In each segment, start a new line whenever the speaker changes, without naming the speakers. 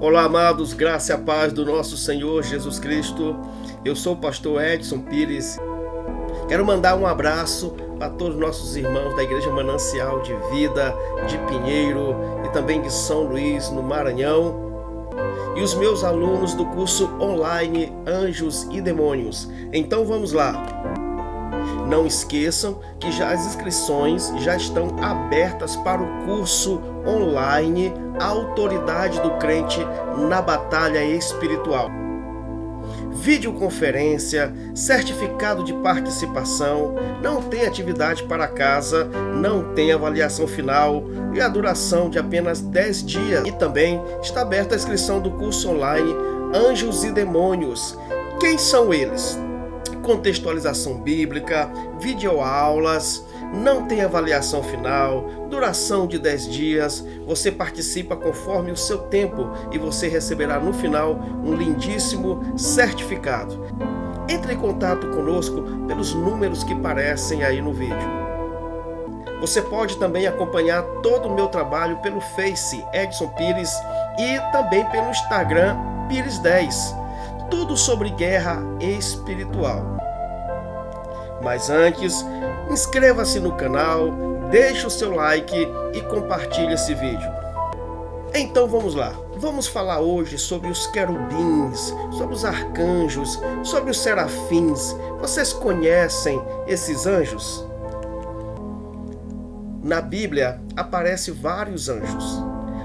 Olá, amados, graça e a paz do nosso Senhor Jesus Cristo. Eu sou o pastor Edson Pires. Quero mandar um abraço para todos os nossos irmãos da Igreja Manancial de Vida de Pinheiro e também de São Luís, no Maranhão, e os meus alunos do curso online Anjos e Demônios. Então vamos lá. Não esqueçam que as inscrições já estão abertas para o curso online Autoridade do Crente na Batalha Espiritual. Videoconferência, certificado de participação, não tem atividade para casa, não tem avaliação final e a duração de apenas 10 dias. E também está aberta a inscrição do curso online Anjos e Demônios. Quem são eles? Contextualização bíblica, videoaulas, não tem avaliação final, duração de 10 dias, você participa conforme o seu tempo e você receberá no final um lindíssimo certificado. Entre em contato conosco pelos números que aparecem aí no vídeo. Você pode também acompanhar todo o meu trabalho pelo Face Edson Pires e também pelo Instagram Pires10. Tudo sobre guerra espiritual. Mas antes, inscreva-se no canal, deixe o seu like e compartilhe esse vídeo. Então vamos lá. Vamos falar hoje sobre os querubins, sobre os arcanjos, sobre os serafins. Vocês conhecem esses anjos? Na Bíblia aparecem vários anjos.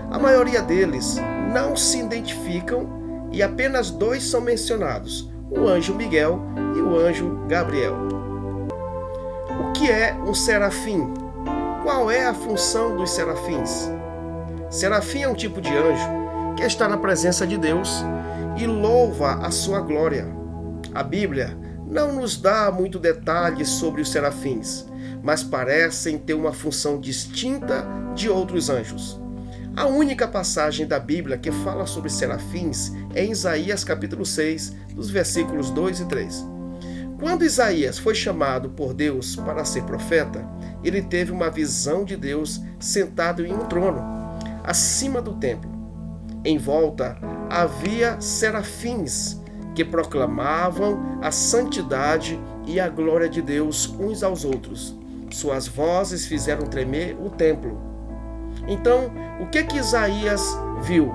A maioria deles não se identificam e apenas 2 são mencionados, o anjo Miguel e o anjo Gabriel. O que é um serafim? Qual é a função dos serafins? Serafim é um tipo de anjo que está na presença de Deus e louva a sua glória. A Bíblia não nos dá muito detalhes sobre os serafins, mas parecem ter uma função distinta de outros anjos. A única passagem da Bíblia que fala sobre serafins é em Isaías capítulo 6, dos versículos 2 e 3. Quando Isaías foi chamado por Deus para ser profeta, ele teve uma visão de Deus sentado em um trono, acima do templo. Em volta havia serafins que proclamavam a santidade e a glória de Deus uns aos outros. Suas vozes fizeram tremer o templo. Então, o que Isaías viu?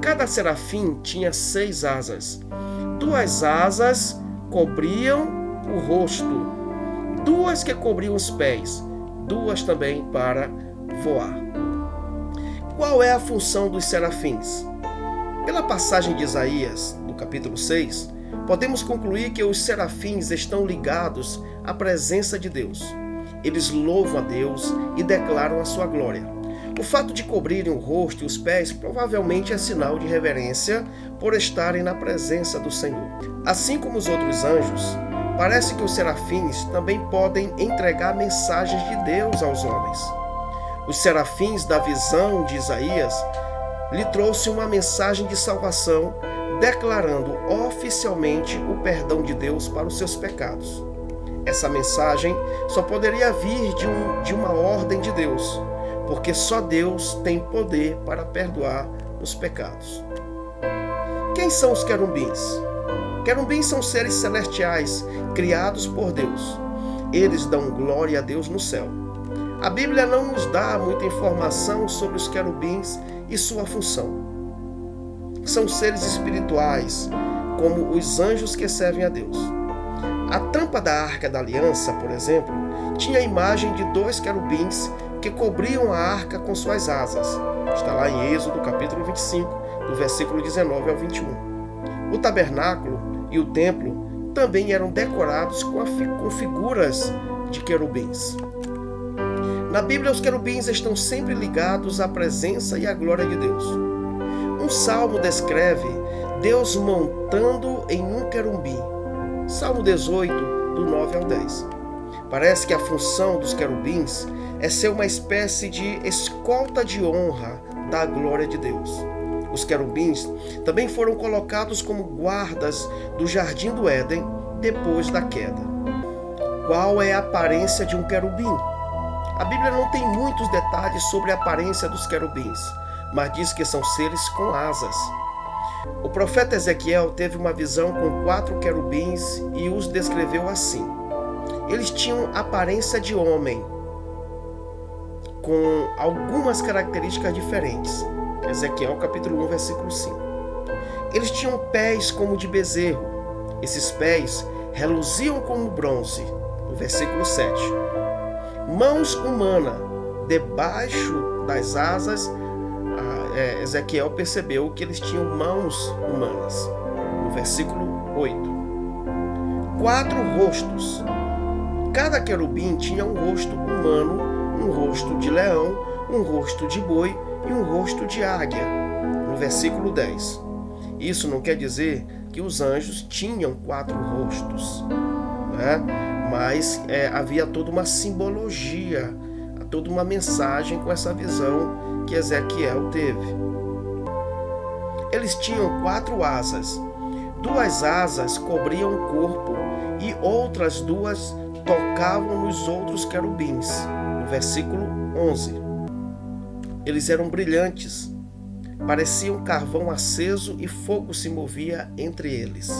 Cada serafim tinha 6 asas. 2 asas cobriam o rosto, 2 que cobriam os pés, 2 também para voar. Qual é a função dos serafins? Pela passagem de Isaías, no capítulo 6, podemos concluir que os serafins estão ligados à presença de Deus. Eles louvam a Deus e declaram a sua glória. O fato de cobrirem o rosto e os pés provavelmente é sinal de reverência por estarem na presença do Senhor. Assim como os outros anjos, parece que os serafins também podem entregar mensagens de Deus aos homens. Os serafins da visão de Isaías lhe trouxe uma mensagem de salvação, declarando oficialmente o perdão de Deus para os seus pecados. Essa mensagem só poderia vir de uma ordem de Deus, porque só Deus tem poder para perdoar os pecados. Quem são os querubins? Querubins são seres celestiais criados por Deus. Eles dão glória a Deus no céu. A Bíblia não nos dá muita informação sobre os querubins e sua função. São seres espirituais, como os anjos que servem a Deus. A tampa da Arca da Aliança, por exemplo, tinha a imagem de 2 querubins que cobriam a arca com suas asas. Está lá em Êxodo, capítulo 25, do versículo 19 ao 21. O tabernáculo e o templo também eram decorados com figuras de querubins. Na Bíblia, os querubins estão sempre ligados à presença e à glória de Deus. Um salmo descreve Deus montando em um querubim. Salmo 18, do 9 ao 10. Parece que a função dos querubins é ser uma espécie de escolta de honra da glória de Deus. Os querubins também foram colocados como guardas do Jardim do Éden depois da queda. Qual é a aparência de um querubim? A Bíblia não tem muitos detalhes sobre a aparência dos querubins, mas diz que são seres com asas. O profeta Ezequiel teve uma visão com 4 querubins e os descreveu assim. Eles tinham aparência de homem, com algumas características diferentes. Ezequiel capítulo 1, versículo 5. Eles tinham pés como de bezerro. Esses pés reluziam como bronze. No versículo 7. Mãos humanas. Debaixo das asas, Ezequiel percebeu que eles tinham mãos humanas. No versículo 8. 4 rostos. Cada querubim tinha um rosto humano, um rosto de leão, um rosto de boi e um rosto de águia. No versículo 10. Isso não quer dizer que os anjos tinham 4 rostos, né? Mas havia toda uma simbologia, toda uma mensagem com essa visão que Ezequiel teve. Eles tinham 4 asas. 2 asas cobriam o corpo e outras 2 tocavam nos outros querubins. No versículo 11. Eles eram brilhantes, pareciam carvão aceso e fogo se movia entre eles,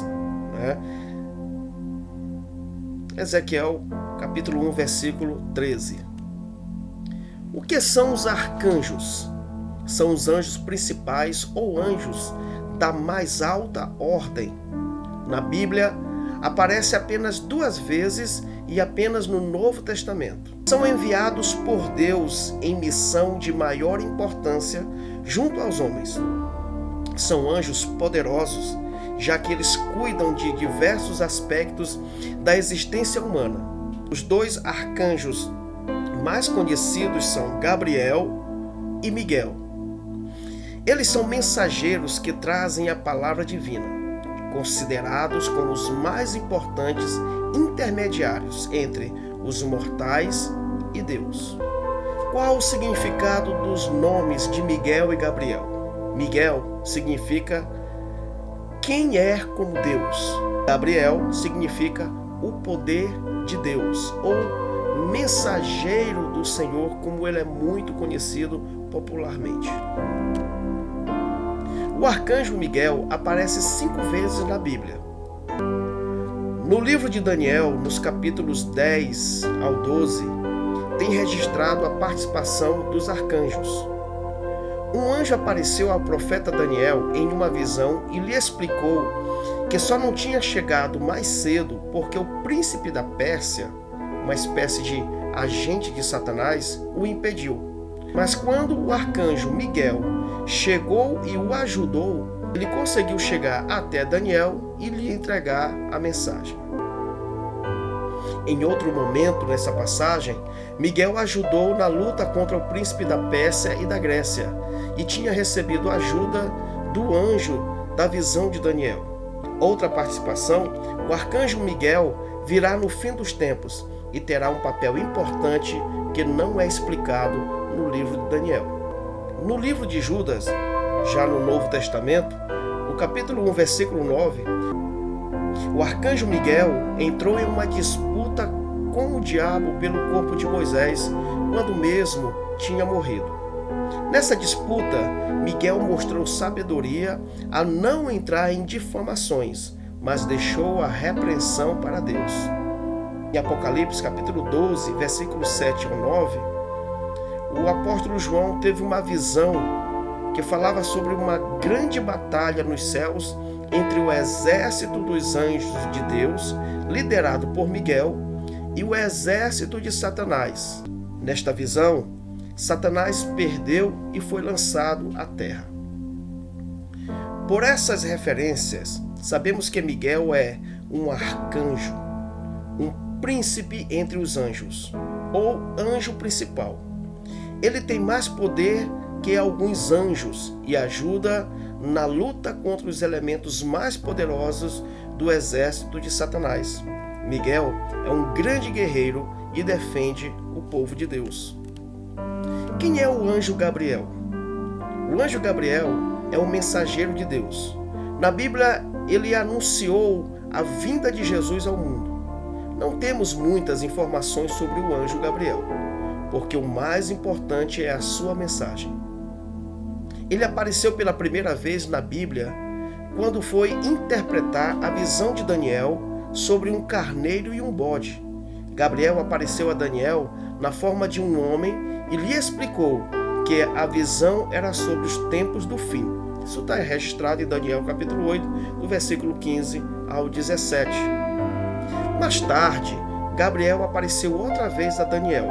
né? Ezequiel capítulo 1, versículo 13. O que são os arcanjos? São os anjos principais ou anjos da mais alta ordem. Na Bíblia, aparece apenas 2 vezes e apenas no Novo Testamento. São enviados por Deus em missão de maior importância junto aos homens. São anjos poderosos, já que eles cuidam de diversos aspectos da existência humana. Os 2 arcanjos mais conhecidos são Gabriel e Miguel. Eles são mensageiros que trazem a palavra divina, considerados como os mais importantes intermediários entre os mortais e Deus. Qual o significado dos nomes de Miguel e Gabriel? Miguel significa quem é como Deus. Gabriel significa o poder de Deus, ou mensageiro do Senhor, como ele é muito conhecido popularmente. O arcanjo Miguel aparece 5 vezes na Bíblia. No livro de Daniel, nos capítulos 10 ao 12, tem registrado a participação dos arcanjos. Um anjo apareceu ao profeta Daniel em uma visão e lhe explicou que só não tinha chegado mais cedo porque o príncipe da Pérsia, uma espécie de agente de Satanás, o impediu. Mas quando o arcanjo Miguel chegou e o ajudou, ele conseguiu chegar até Daniel e lhe entregar a mensagem. Em outro momento nessa passagem, Miguel ajudou na luta contra o príncipe da Pérsia e da Grécia e tinha recebido ajuda do anjo da visão de Daniel. Outra participação, o arcanjo Miguel virá no fim dos tempos e terá um papel importante que não é explicado no livro de Daniel. No livro de Judas, já no Novo Testamento, no capítulo 1, versículo 9, o arcanjo Miguel entrou em uma disputa com o diabo pelo corpo de Moisés, quando mesmo tinha morrido. Nessa disputa, Miguel mostrou sabedoria a não entrar em difamações, mas deixou a repreensão para Deus. Em Apocalipse, capítulo 12, versículos 7 ao 9, o apóstolo João teve uma visão que falava sobre uma grande batalha nos céus entre o exército dos anjos de Deus, liderado por Miguel, e o exército de Satanás. Nesta visão, Satanás perdeu e foi lançado à terra. Por essas referências, sabemos que Miguel é um arcanjo, um príncipe entre os anjos, ou anjo principal. Ele tem mais poder que alguns anjos e ajuda na luta contra os elementos mais poderosos do exército de Satanás. Miguel é um grande guerreiro e defende o povo de Deus. Quem é o anjo Gabriel? O anjo Gabriel é um mensageiro de Deus. Na Bíblia, ele anunciou a vinda de Jesus ao mundo. Não temos muitas informações sobre o anjo Gabriel, porque o mais importante é a sua mensagem. Ele apareceu pela primeira vez na Bíblia quando foi interpretar a visão de Daniel sobre um carneiro e um bode. Gabriel apareceu a Daniel na forma de um homem e lhe explicou que a visão era sobre os tempos do fim. Isso está registrado em Daniel capítulo 8, do versículo 15 ao 17. Mais tarde, Gabriel apareceu outra vez a Daniel,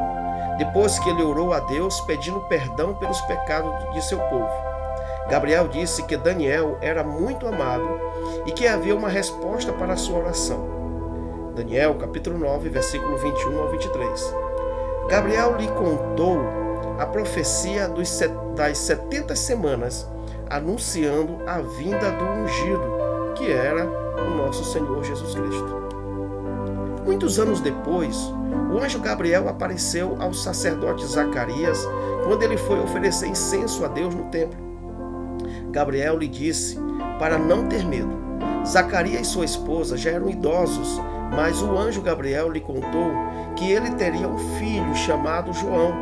depois que ele orou a Deus pedindo perdão pelos pecados de seu povo. Gabriel disse que Daniel era muito amado e que havia uma resposta para a sua oração. Daniel capítulo 9, versículo 21 ao 23. Gabriel lhe contou a profecia das 70 semanas, anunciando a vinda do ungido, que era o nosso Senhor Jesus Cristo. Muitos anos depois, o anjo Gabriel apareceu ao sacerdote Zacarias quando ele foi oferecer incenso a Deus no templo. Gabriel lhe disse para não ter medo. Zacarias e sua esposa já eram idosos, mas o anjo Gabriel lhe contou que ele teria um filho chamado João.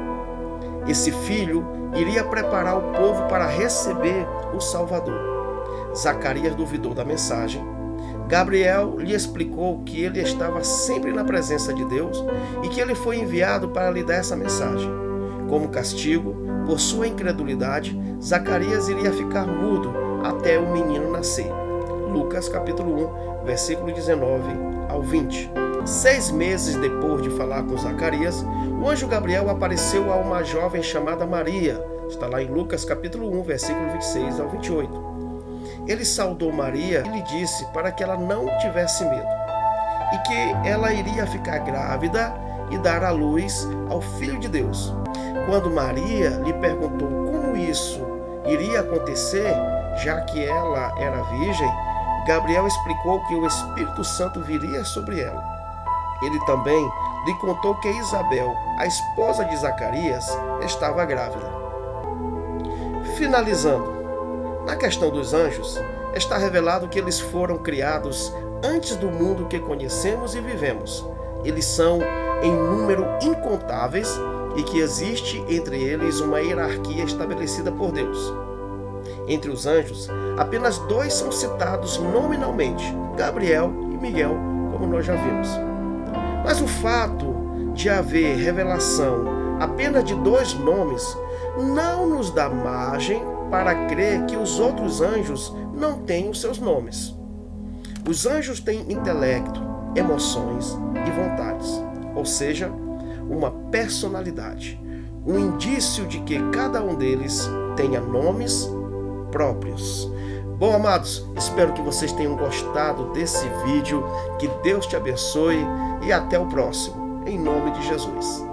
Esse filho iria preparar o povo para receber o Salvador. Zacarias duvidou da mensagem. Gabriel lhe explicou que ele estava sempre na presença de Deus e que ele foi enviado para lhe dar essa mensagem. Como castigo por sua incredulidade, Zacarias iria ficar mudo até o menino nascer. Lucas capítulo 1, versículo 19 ao 20. 6 meses depois de falar com Zacarias, o anjo Gabriel apareceu a uma jovem chamada Maria. Está lá em Lucas capítulo 1, versículo 26 ao 28. Ele saudou Maria e lhe disse para que ela não tivesse medo, e que ela iria ficar grávida e dar à luz ao Filho de Deus. Quando Maria lhe perguntou como isso iria acontecer, já que ela era virgem, Gabriel explicou que o Espírito Santo viria sobre ela. Ele também lhe contou que Isabel, a esposa de Zacarias, estava grávida. Finalizando, na questão dos anjos, está revelado que eles foram criados antes do mundo que conhecemos e vivemos. Eles são em número incontáveis e que existe entre eles uma hierarquia estabelecida por Deus. Entre os anjos, apenas 2 são citados nominalmente, Gabriel e Miguel, como nós já vimos. Mas o fato de haver revelação apenas de 2 nomes não nos dá margem para crer que os outros anjos não têm os seus nomes. Os anjos têm intelecto, emoções e vontades, ou seja, uma personalidade, um indício de que cada um deles tenha nomes próprios. Bom, amados, espero que vocês tenham gostado desse vídeo, que Deus te abençoe e até o próximo, em nome de Jesus.